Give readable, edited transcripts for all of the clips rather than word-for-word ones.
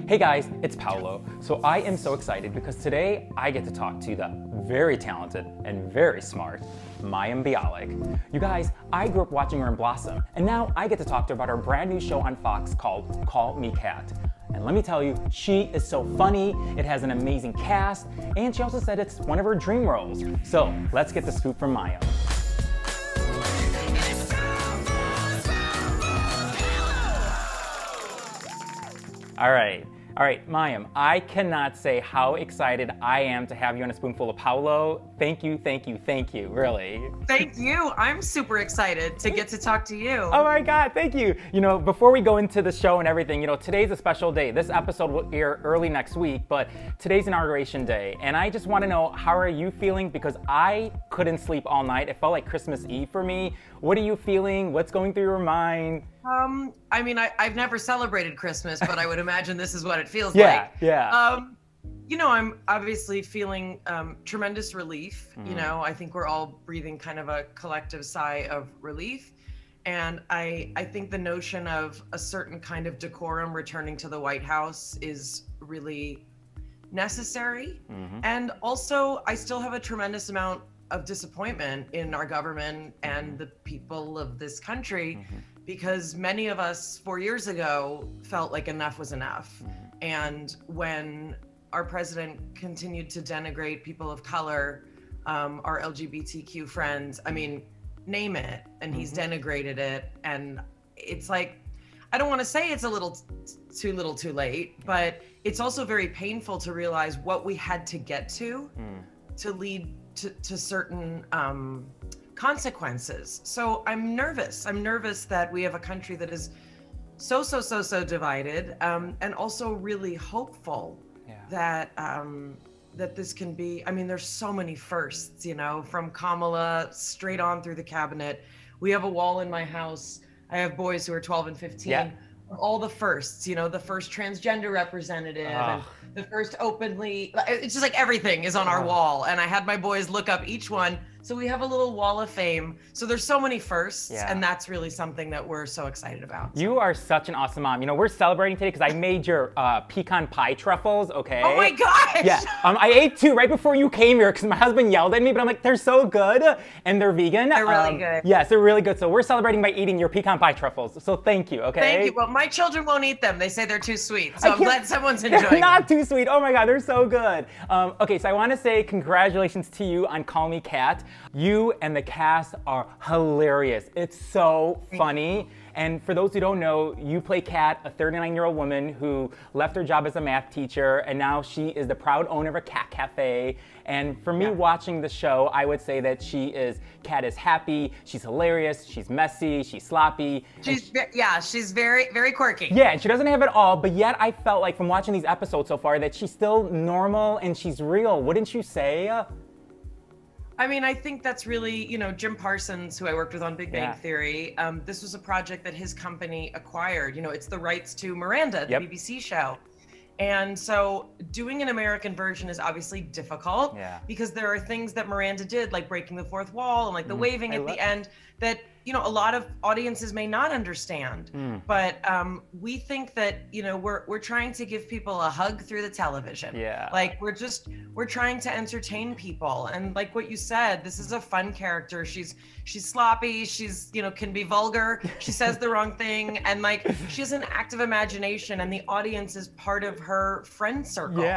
Hey guys, it's Paolo. So I am so excited because today I get to talk to the very talented and very smart Mayim Bialik. You guys, I grew up watching her in Blossom, and now I get to talk to her about her brand new show on Fox called Call Me Kat. And let me tell you, she is so funny, it has an amazing cast, and she also said it's one of her dream roles. So let's get the scoop from Mayim. All right, Mayim, I cannot say how excited I am to have you on A Spoonful of Paolo. Thank you, really. Thank you. I'm super excited to get to talk to you. Oh my God, thank you. You know, before we go into the show and everything, you know, today's a special day. This episode will air early next week, but today's inauguration day. And I just want to know, how are you feeling? Because I couldn't sleep all night. It felt like Christmas Eve for me. What are you feeling? What's going through your mind? I mean, I've never celebrated Christmas, but I would imagine this is what it feels like. Yeah. You know, I'm obviously feeling tremendous relief. You know, I think we're all breathing kind of a collective sigh of relief. And I think the notion of a certain kind of decorum returning to the White House is really necessary. And also, I still have a tremendous amount of disappointment in our government and the people of this country. Because many of us 4 years ago felt like enough was enough. And when our president continued to denigrate people of color, our LGBTQ friends, I mean, name it, and he's denigrated it. And it's like, I don't want to say it's a little too late, but it's also very painful to realize what we had to get to lead to certain consequences. So I'm nervous. I'm nervous that we have a country that is so divided, and also really hopeful that that this can be. I mean, there's so many firsts, you know, from Kamala straight on through the cabinet. We have a wall in my house. I have boys who are 12 and 15. All the firsts, you know, the first transgender representative, and the first openly, it's just like everything is on our wall. And I had my boys look up each one. So we have a little wall of fame. So there's so many firsts, and that's really something that we're so excited about. You are such an awesome mom. You know, we're celebrating today because I made your pecan pie truffles, okay? Oh my gosh! Yeah, I ate two right before you came here because my husband yelled at me, but I'm like, they're so good, and they're vegan. They're really good. Yes, they're really good. So we're celebrating by eating your pecan pie truffles. So thank you, okay? Thank you. Well, my children won't eat them. They say they're too sweet. So I'm glad someone's enjoying Not too sweet. Oh my God, they're so good. Okay, so I want to say congratulations to you on Call Me Kat. You and the cast are hilarious. It's so funny. And for those who don't know, you play Kat, a 39-year-old woman who left her job as a math teacher, and now she is the proud owner of a cat cafe. And for me watching the show, I would say that Kat is happy, she's hilarious, she's messy, she's sloppy. She's very, very quirky. Yeah, and she doesn't have it all, but yet I felt like from watching these episodes so far that she's still normal and she's real. Wouldn't you say? I mean, I think that's really, you know, Jim Parsons, who I worked with on Big Bang Theory, this was a project that his company acquired. You know, it's the rights to Miranda, the BBC show. And so doing an American version is obviously difficult because there are things that Miranda did, like breaking the fourth wall and like the waving at the end, that, you know, a lot of audiences may not understand. But we think that, you know, we're trying to give people a hug through the television. Like we're trying to entertain people. And like what you said, this is a fun character. She's sloppy. She's, you know, can be vulgar. She says the wrong thing. And like, she has an active imagination, and the audience is part of her friend circle.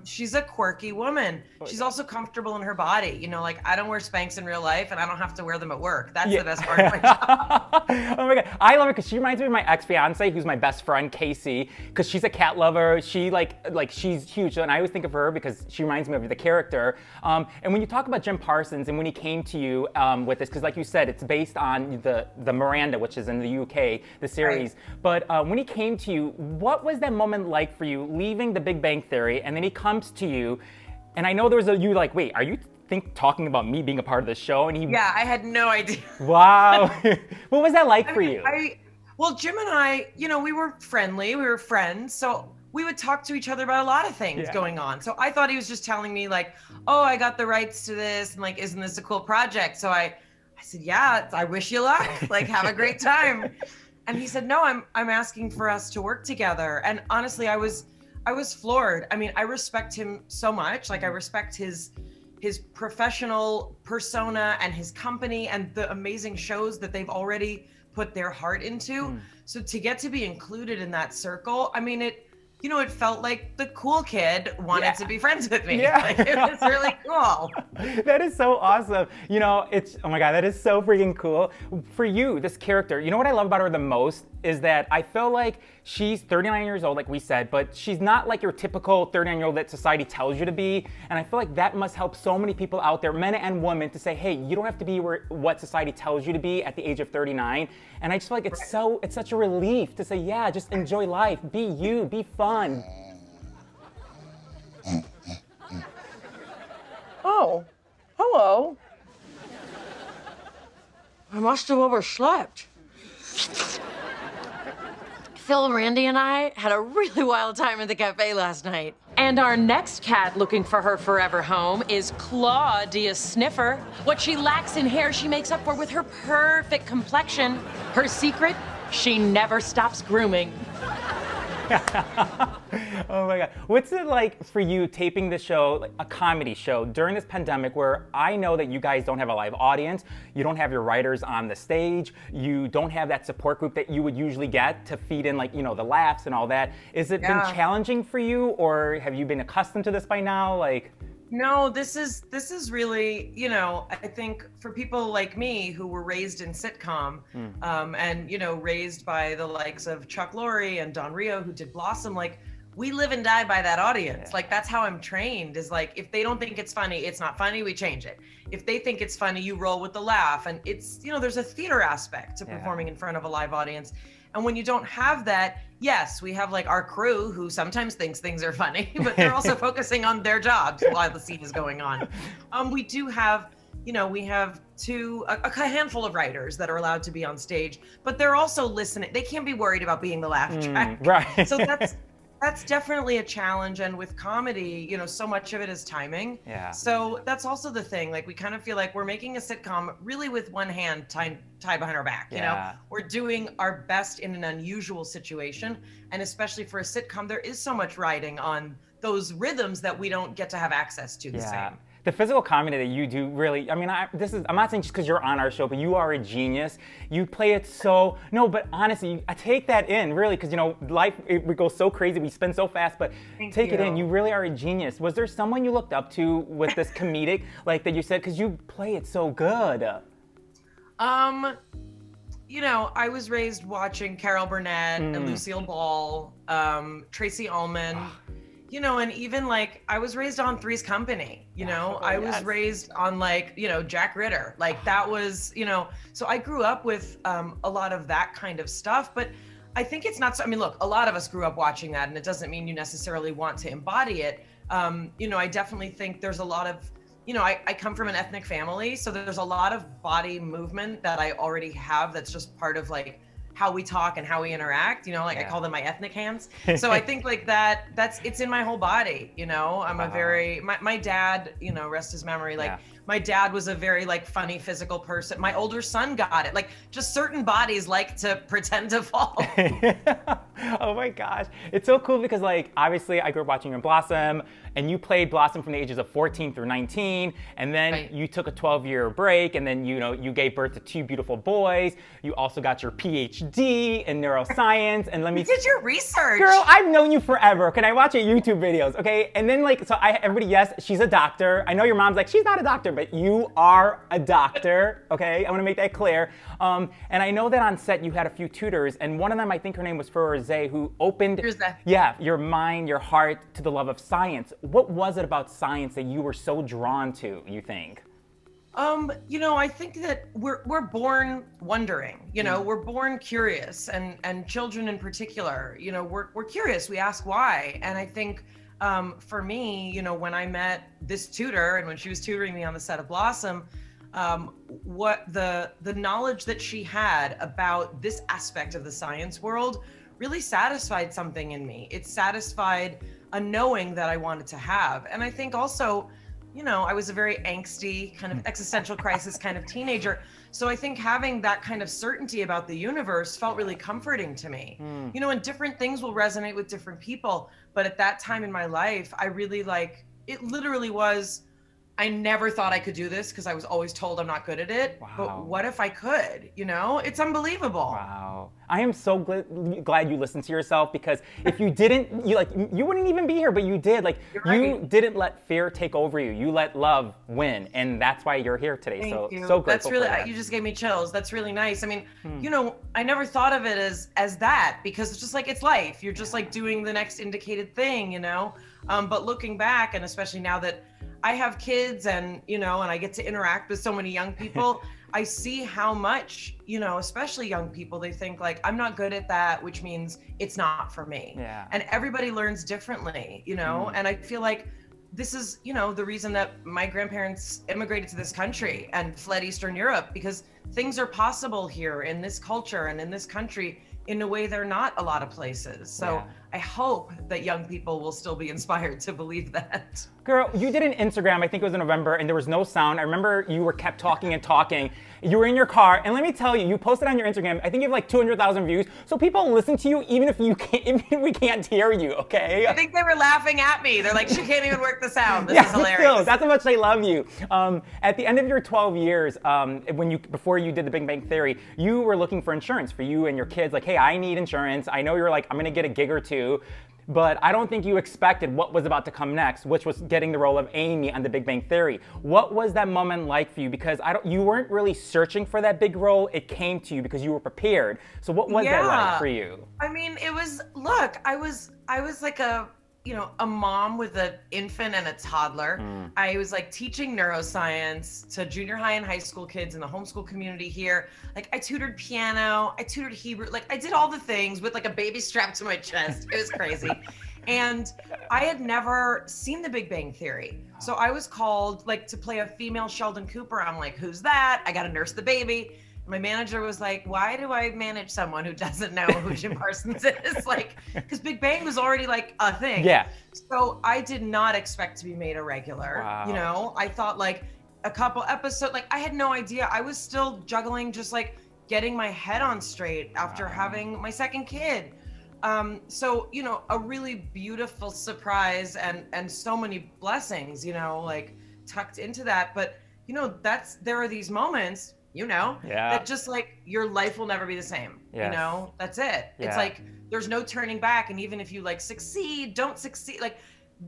She's a quirky woman. She's also comfortable in her body. You know, like, I don't wear Spanx in real life, and I don't have to wear them at work. That's the best part of my job. Oh my God, I love her because she reminds me of my ex-fiance, who's my best friend, Casey, because she's a cat lover. She she's huge, and I always think of her because she reminds me of the character. And when you talk about Jim Parsons and when he came to you with this, because like you said, it's based on the Miranda, which is in the UK, the series. But when he came to you, what was that moment like for you, leaving the Big Bang Theory, and then he comes to you, and I know there was you like, wait, are you talking about me being a part of the show? And he I had no idea. Wow. What was that like for you? Well, Jim and I, you know, we were friendly, we were friends, so we would talk to each other about a lot of things going on. So I thought he was just telling me like, oh, I got the rights to this, and like, isn't this a cool project? So I said, yeah, I wish you luck, like, have a great time. And he said, no, I'm asking for us to work together. And honestly, I was floored. I mean, I respect him so much. Like, I respect his professional persona and his company and the amazing shows that they've already put their heart into. So to get to be included in that circle, I mean, it felt like the cool kid wanted to be friends with me. Yeah. Like, it was really cool. That is so awesome. You know, oh my God, that is so freaking cool. For you, this character, you know what I love about her the most is that I feel like she's 39 years old, like we said, but she's not like your typical 39-year-old that society tells you to be. And I feel like that must help so many people out there, men and women, to say, hey, you don't have to be what society tells you to be at the age of 39. And I just feel like it's such a relief to say, yeah, just enjoy life, be you, be fun. Oh, hello. I must have overslept. Phil, Randy, and I had a really wild time at the cafe last night. And our next cat looking for her forever home is Claudia Sniffer. What she lacks in hair, she makes up for with her perfect complexion. Her secret, she never stops grooming. Oh my God. What's it like for you taping the show, like a comedy show, during this pandemic where I know that you guys don't have a live audience, you don't have your writers on the stage, you don't have that support group that you would usually get to feed in, like, you know, the laughs and all that. Has it been challenging for you, or have you been accustomed to this by now? Like, no, this is really, you know, I think for people like me who were raised in sitcom, and, you know, raised by the likes of Chuck Lorre and Don Rio, who did Blossom, like, we live and die by that audience. Like, that's how I'm trained, is like, if they don't think it's funny, it's not funny, we change it. If they think it's funny, you roll with the laugh. And it's, you know, there's a theater aspect to performing in front of a live audience. And when you don't have that, yes, we have like our crew who sometimes thinks things are funny, but they're also focusing on their jobs while the scene is going on. We do have, you know, we have a handful of writers that are allowed to be on stage, but they're also listening. They can't be worried about being the laugh track. Right. So that's definitely a challenge. And with comedy, you know, so much of it is timing. Yeah. So that's also the thing. Like, we kind of feel like we're making a sitcom really with one hand tied behind our back. You know, we're doing our best in an unusual situation. And especially for a sitcom, there is so much riding on those rhythms that we don't get to have access to the same. The physical comedy that you do really, I mean, I'm not saying just because you're on our show, but you are a genius. You play it so, no, but honestly, I take that in, really, because, you know, life, we go so crazy, we spin so fast, but take it in. You really are a genius. Was there someone you looked up to with this comedic, like that you said, because you play it so good? You know, I was raised watching Carol Burnett and Lucille Ball, Tracy Ullman. You know, and even like, I was raised on Three's Company, you know, I was raised on, like, you know, Jack Ritter, like that was, you know, so I grew up with a lot of that kind of stuff. But I think it's not so, I mean, look, a lot of us grew up watching that, and it doesn't mean you necessarily want to embody it. You know, I definitely think there's a lot of, you know, I come from an ethnic family, so there's a lot of body movement that I already have that's just part of like how we talk and how we interact, you know, like I call them my ethnic hands. So I think like it's in my whole body, you know. I'm a very, my dad, you know, rest his memory, like my dad was a very like funny physical person. My older son got it. Like, just certain bodies like to pretend to fall. Oh my gosh. It's so cool because, like, obviously I grew up watching your Blossom, and you played Blossom from the ages of 14 through 19, and then you took a 12-year break, and then, you know, you gave birth to 2 beautiful boys. You also got your PhD in neuroscience, and let me— You did your research. Girl, I've known you forever. Can I watch your YouTube videos, okay? And then, like, so everybody, yes, she's a doctor. I know your mom's like, she's not a doctor, but you are a doctor, okay? I want to make that clear. And I know that on set you had a few tutors, and one of them, I think her name was Firuze, who opened your mind, your heart to the love of science. What was it about science that you were so drawn to, you think? You know, I think that we're born wondering, you know, we're born curious, and children in particular, you know, we're curious, we ask why. And I think for me, you know, when I met this tutor and when she was tutoring me on the set of Blossom, what the knowledge that she had about this aspect of the science world really satisfied something in me. It satisfied a knowing that I wanted to have. And I think also, you know, I was a very angsty kind of existential crisis kind of teenager. So I think having that kind of certainty about the universe felt really comforting to me. You know, and different things will resonate with different people. But at that time in my life, I really like, it literally was, I never thought I could do this because I was always told I'm not good at it. Wow. But what if I could? You know, it's unbelievable. Wow. I am so glad you listened to yourself, because if you didn't, you wouldn't even be here, but you did. Like, you didn't let fear take over you. You let love win, and that's why you're here today. Thank you. So grateful That's really, for that. you just gave me chills. That's really nice. I mean, you know, I never thought of it as that, because it's just like, it's life. You're just like doing the next indicated thing, you know? But looking back, and especially now that I have kids and, you know, and I get to interact with so many young people, I see how much, you know, especially young people, they think like, I'm not good at that, which means it's not for me. Yeah. And everybody learns differently, you know? And I feel like this is, you know, the reason that my grandparents immigrated to this country and fled Eastern Europe, because things are possible here in this culture and in this country in a way they're not a lot of places. So I hope that young people will still be inspired to believe that. Girl, you did an Instagram, I think it was in November, and there was no sound. I remember you were kept talking and talking. You were in your car, and let me tell you, you posted on your Instagram, I think you have like 200,000 views, so people listen to you even if you can't, even if we can't hear you, okay? I think they were laughing at me. They're like, she can't even work the sound. This is hilarious. Still, that's how much they love you. At the end of your 12 years, before you did the Big Bang Theory, you were looking for insurance for you and your kids. Like, hey, I need insurance. I know you're like, I'm gonna get a gig or two. But I don't think you expected what was about to come next, which was getting the role of Amy on The Big Bang Theory. What was that moment like for you? Because you weren't really searching for that big role. It came to you because you were prepared. So what was that like for you? I mean, it was, look, I was like a mom with an infant and a toddler. I was like teaching neuroscience to junior high and high school kids in the homeschool community here. Like, I tutored piano, I tutored Hebrew, like I did all the things with like a baby strapped to my chest. It was crazy. And I had never seen The Big Bang Theory. So I was called like to play a female Sheldon Cooper. I'm like, who's that? I got to nurse the baby. My manager was like, why do I manage someone who doesn't know who Jim Parsons is? Like, because Big Bang was already like a thing. Yeah. So I did not expect to be made a regular. Wow. You know, I thought like a couple episodes, like I had no idea. I was still juggling, just like getting my head on straight after having my second kid. So, you know, a really beautiful surprise and so many blessings, you know, like tucked into that. But, you know, there are these moments, you know, that just like your life will never be the same. You know, that's it. It's like there's no turning back. And even if you like succeed, don't succeed, like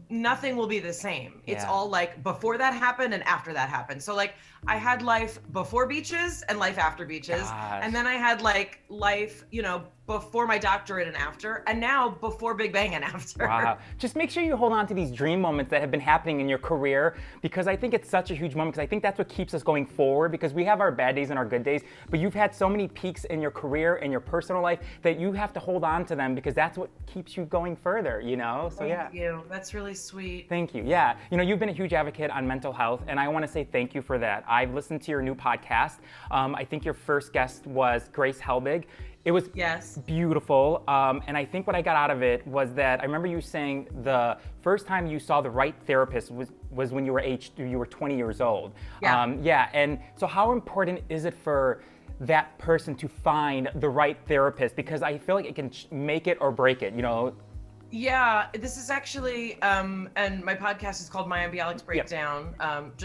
nothing will be the same. It's all like before that happened and after that happened. So like I had life before beaches and life after beaches. And then I had like life, you know, before my doctorate and after, and now before Big Bang and after. Wow. Just make sure you hold on to these dream moments that have been happening in your career, because I think it's such a huge moment, because I think that's what keeps us going forward, because we have our bad days and our good days, but you've had so many peaks in your career, in your personal life, that you have to hold on to them, because that's what keeps you going further, you know? So Thank you. That's really sweet. Thank you. Yeah. You know, you've been a huge advocate on mental health, and I want to say thank you for that. I've listened to your new podcast. I think your first guest was Grace Helbig. It was beautiful, and I think what I got out of it was that I remember you saying the first time you saw the right therapist was when you were 20 years old. And so how important is it for that person to find the right therapist? Because I feel like it can make it or break it, you know? Yeah, this is actually, and my podcast is called Mayim Bialik's Breakdown,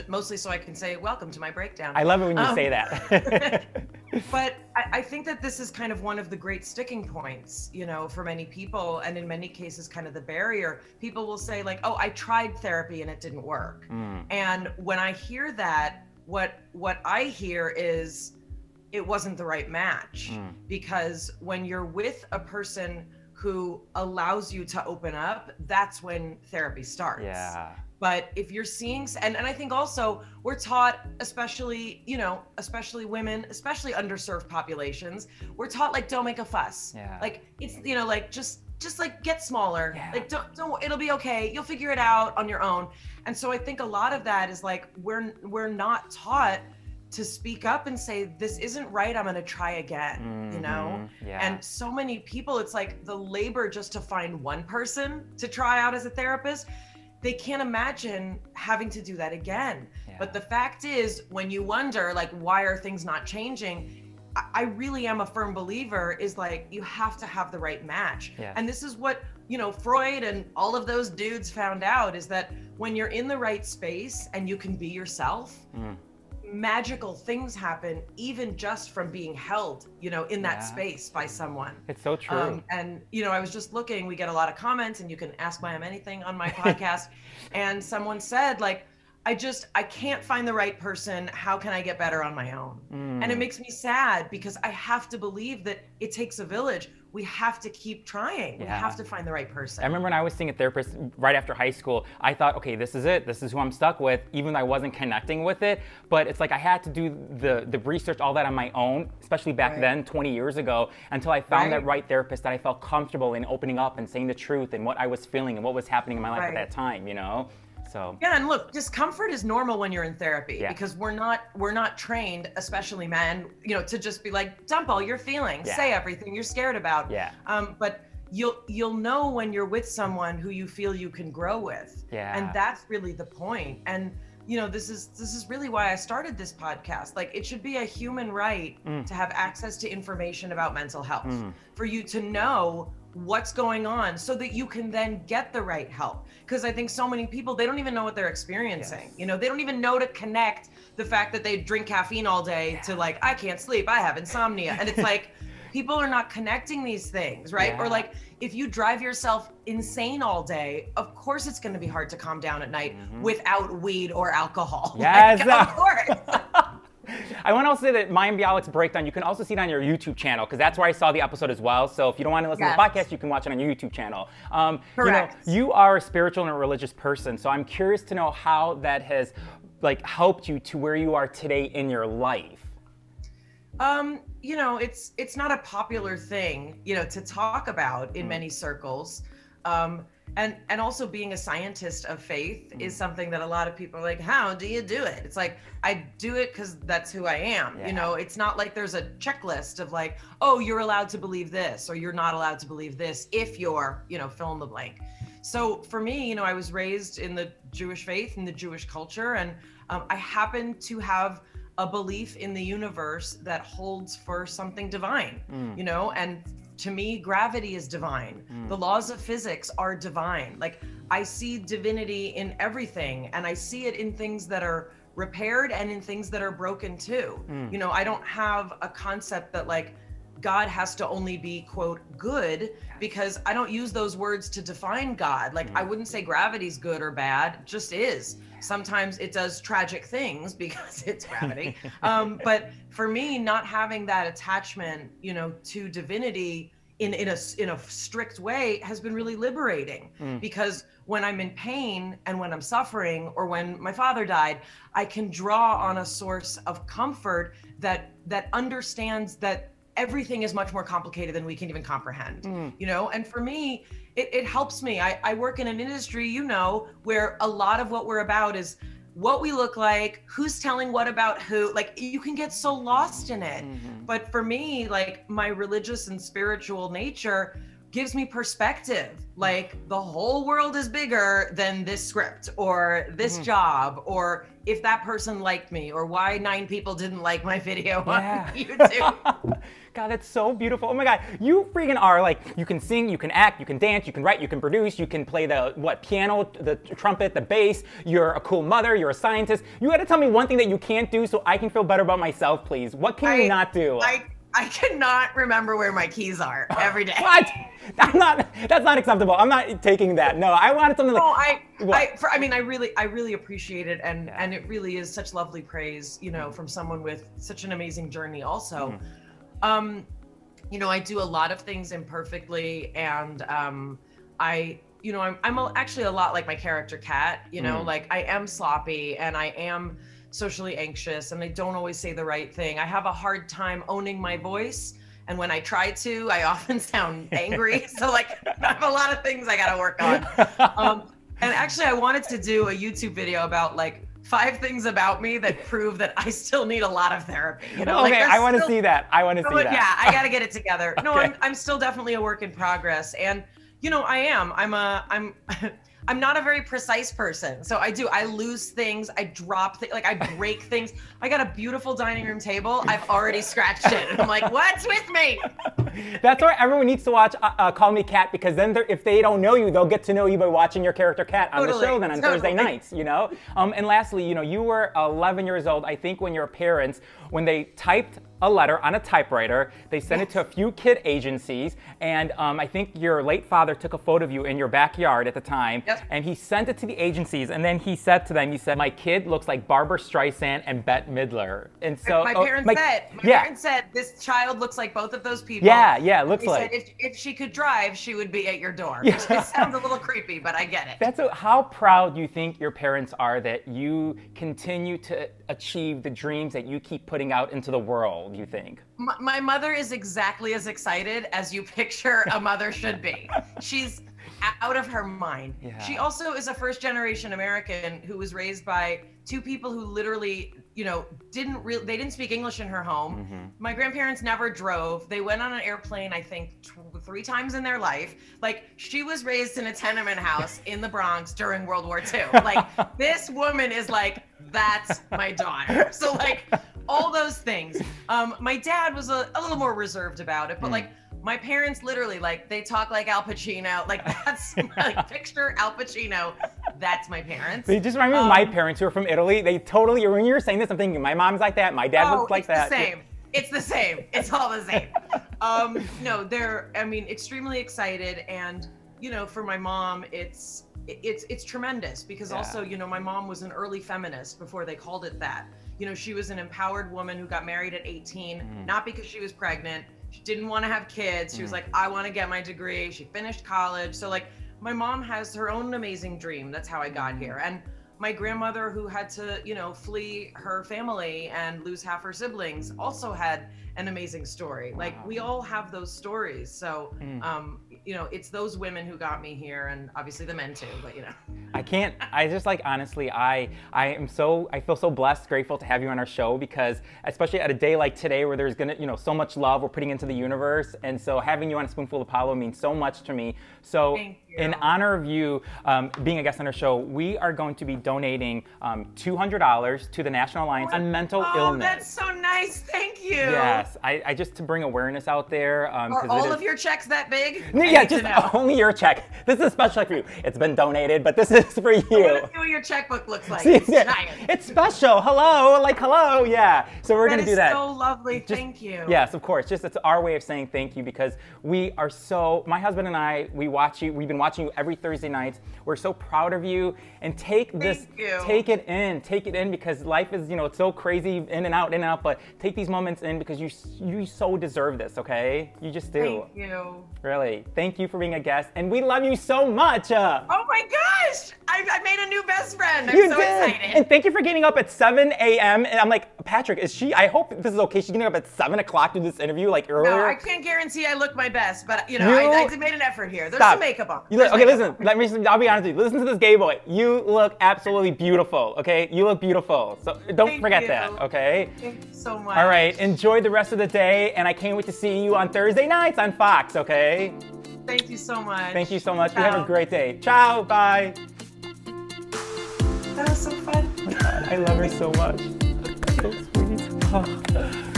mostly so I can say, welcome to my breakdown. I love it when you say that. But I think that this is kind of one of the great sticking points, you know, for many people, and in many cases kind of the barrier. People will say like, oh, I tried therapy and it didn't work. And when I hear that, what I hear is it wasn't the right match. Because when you're with a person who allows you to open up, that's when therapy starts. But if you're seeing, and I think also we're taught, especially, you know, especially women, especially underserved populations, we're taught like, don't make a fuss. Like it's, you know, like just like get smaller. Like don't, it'll be okay. You'll figure it out on your own. And so I think a lot of that is like, we're not taught to speak up and say, this isn't right, I'm gonna try again, you know? And so many people, it's like the labor just to find one person to try out as a therapist. they can't imagine having to do that again. Yeah. But the fact is, when you wonder, like, why are things not changing? I really am a firm believer is like, you have to have the right match. Yeah. And this is what, you know, Freud and all of those dudes found out, is that when you're in the right space and you can be yourself, magical things happen, even just from being held, you know, in that space by someone. It's so true. And, you know, I was just looking, we get a lot of comments, and you can ask Mayim anything on my podcast. And someone said, like, I can't find the right person. How can I get better on my own? And it makes me sad, because I have to believe that it takes a village. We have to keep trying. We have to find the right person. I remember when I was seeing a therapist right after high school, I thought, okay, this is it. This is who I'm stuck with, even though I wasn't connecting with it. But it's like I had to do the research, all that on my own, especially back then, 20 years ago, until I found that right therapist that I felt comfortable in opening up and saying the truth and what I was feeling and what was happening in my life at that time, you know? So yeah, and look, discomfort is normal when you're in therapy, because we're not trained, especially men, you know, to just be like, dump all your feelings, say everything you're scared about. But you'll know when you're with someone who you feel you can grow with. And that's really the point. And you know, this is really why I started this podcast. Like, it should be a human right to have access to information about mental health, for you to know what's going on so that you can then get the right help. Because I think so many people, they don't even know what they're experiencing. You know, they don't even know to connect the fact that they drink caffeine all day to like, I can't sleep, I have insomnia. And it's like, people are not connecting these things, right? Or like, if you drive yourself insane all day, of course it's going to be hard to calm down at night without weed or alcohol. Yes. Like, of course. I want to also say that Mayim Bialik's breakdown, you can also see it on your YouTube channel, because that's where I saw the episode as well. So if you don't want to listen to the podcast, you can watch it on your YouTube channel. Correct. You know, you are a spiritual and a religious person, so I'm curious to know how that has like helped you to where you are today in your life. You know, it's not a popular thing, you know, to talk about in many circles. And also being a scientist of faith is something that a lot of people are like, how do you do it? It's like, I do it because that's who I am. You know, it's not like there's a checklist of like, oh, you're allowed to believe this, or you're not allowed to believe this if you're, you know, fill in the blank. So for me, you know, I was raised in the Jewish faith and the Jewish culture, and I happen to have a belief in the universe that holds for something divine, you know, and to me, gravity is divine. The laws of physics are divine. Like, I see divinity in everything, and I see it in things that are repaired and in things that are broken too. You know, I don't have a concept that like God has to only be, quote, good, because I don't use those words to define God. Like, I wouldn't say gravity's good or bad, it just is. Sometimes it does tragic things because it's gravity. But for me, not having that attachment, you know, to divinity in a strict way has been really liberating. Because when I'm in pain and when I'm suffering, or when my father died, I can draw on a source of comfort that understands that everything is much more complicated than we can even comprehend, you know? And for me, it helps me. I work in an industry, you know, where a lot of what we're about is what we look like, who's telling what about who, like you can get so lost in it. But for me, like my religious and spiritual nature gives me perspective. Like the whole world is bigger than this script or this job, or if that person liked me, or why 9 people didn't like my video on YouTube. God, that's so beautiful. Oh my God, you freaking are like, you can sing, you can act, you can dance, you can write, you can produce, you can play the piano, the trumpet, the bass. You're a cool mother, you're a scientist. You gotta tell me one thing that you can't do so I can feel better about myself, please. What can you not do? I cannot remember where my keys are every day. What? That's not acceptable. I'm not taking that. No, I wanted something like. No, I mean, I really appreciate it, and it really is such lovely praise, you know, from someone with such an amazing journey. Also, you know, I do a lot of things imperfectly, and I'm actually a lot like my character Kat. You know, like I am sloppy, and I am socially anxious, and I don't always say the right thing. I have a hard time owning my voice, and when I try to, I often sound angry. So like I have a lot of things I gotta work on. And actually I wanted to do a YouTube video about like 5 things about me that prove that I still need a lot of therapy. You know, okay, I want to see that. I want to see that. Yeah, I gotta get it together. No, I'm still definitely a work in progress, and you know, I'm I'm not a very precise person. So I lose things, I drop things, like I break things. I got a beautiful dining room table. I've already scratched it. And I'm like, what's with me? That's why everyone needs to watch Call Me Kat, because then if they don't know you, they'll get to know you by watching your character Kat on the show then on Thursday nights, you know? And lastly, you know, you were 11 years old, I think, when your parents, when they typed a letter on a typewriter, they sent it to a few kid agencies, and I think your late father took a photo of you in your backyard at the time, and he sent it to the agencies, and then he said to them, he said, my kid looks like Barbara Streisand and Bette Midler. And so my parents said, this child looks like both of those people. Yeah, it looks like. Said if she could drive, she would be at your door. It sounds a little creepy, but I get it. How proud do you think your parents are that you continue to achieve the dreams that you keep putting out into the world, you think? My mother is exactly as excited as you picture a mother should be. She's out of her mind. Yeah. She also is a first-generation American who was raised by two people who literally, you know, they didn't speak English in her home. Mm-hmm. My grandparents never drove. They went on an airplane, I think, 3 times in their life. Like, she was raised in a tenement house in the Bronx during World War II. Like, this woman is like, that's my daughter. So, like, all those things. My dad was a little more reserved about it, but like, my parents literally, like, they talk like Al Pacino. Like, that's, like, picture Al Pacino. That's my parents. They just remind me of my parents who are from Italy. They totally, when you're saying this, I'm thinking, my mom's like that, my dad looks like that. It's the same. It's the same. It's all the same. No, they're, I mean, extremely excited. And, you know, for my mom, it's tremendous because also, you know, my mom was an early feminist before they called it that. You know, she was an empowered woman who got married at 18, not because she was pregnant. She didn't want to have kids. She was like, I want to get my degree. She finished college. So like, my mom has her own amazing dream. That's how I got here. And my grandmother, who had to, you know, flee her family and lose half her siblings, also had an amazing story. Like, we all have those stories. So, you know, it's those women who got me here, and obviously the men too, but you know. I just like, honestly, I feel so blessed, grateful to have you on our show, because especially at a day like today where there's gonna, you know, so much love we're putting into the universe, and so having you on A Spoonful of Apollo means so much to me. So in honor of you being a guest on our show, we are going to be donating $200 to the National Alliance on Mental Illness. Oh, that's so nice, thank you. Yes, I just to bring awareness out there. Are all of your checks that big? Yeah, just only your check. This is a special check for you. It's been donated, but this is for you. I want to see what your checkbook looks like. It's giant. It's special. Hello, like hello. Yeah. So we're gonna do that. That is so lovely. Thank you. Yes, of course. Just it's our way of saying thank you, because we are so. My husband and I, we watch you. We've been watching you every Thursday night. We're so proud of you, and take it in, because life is, you know, it's so crazy in and out. But take these moments in, because you so deserve this. Okay, you just do. Thank you. Really, thank you for being a guest, and we love you so much. Oh my gosh, I made a new best friend. I'm so excited. And thank you for getting up at 7 a.m. And I'm like, Patrick, I hope this is okay. She's getting up at 7 o'clock to do this interview like earlier. No, I can't guarantee I look my best, but you know, I made an effort here. There's some makeup on. Okay, listen, I'll be honest with you. Listen to this gay boy. You look absolutely beautiful, okay? You look beautiful. So don't forget that, okay? Thank you so much. All right, enjoy the rest of the day, and I can't wait to see you on Thursday nights on Fox, okay? Thank you so much. Thank you so much. You have a great day. Ciao, bye. That was so fun. Oh my God, I love her so much. So sweet. Oh.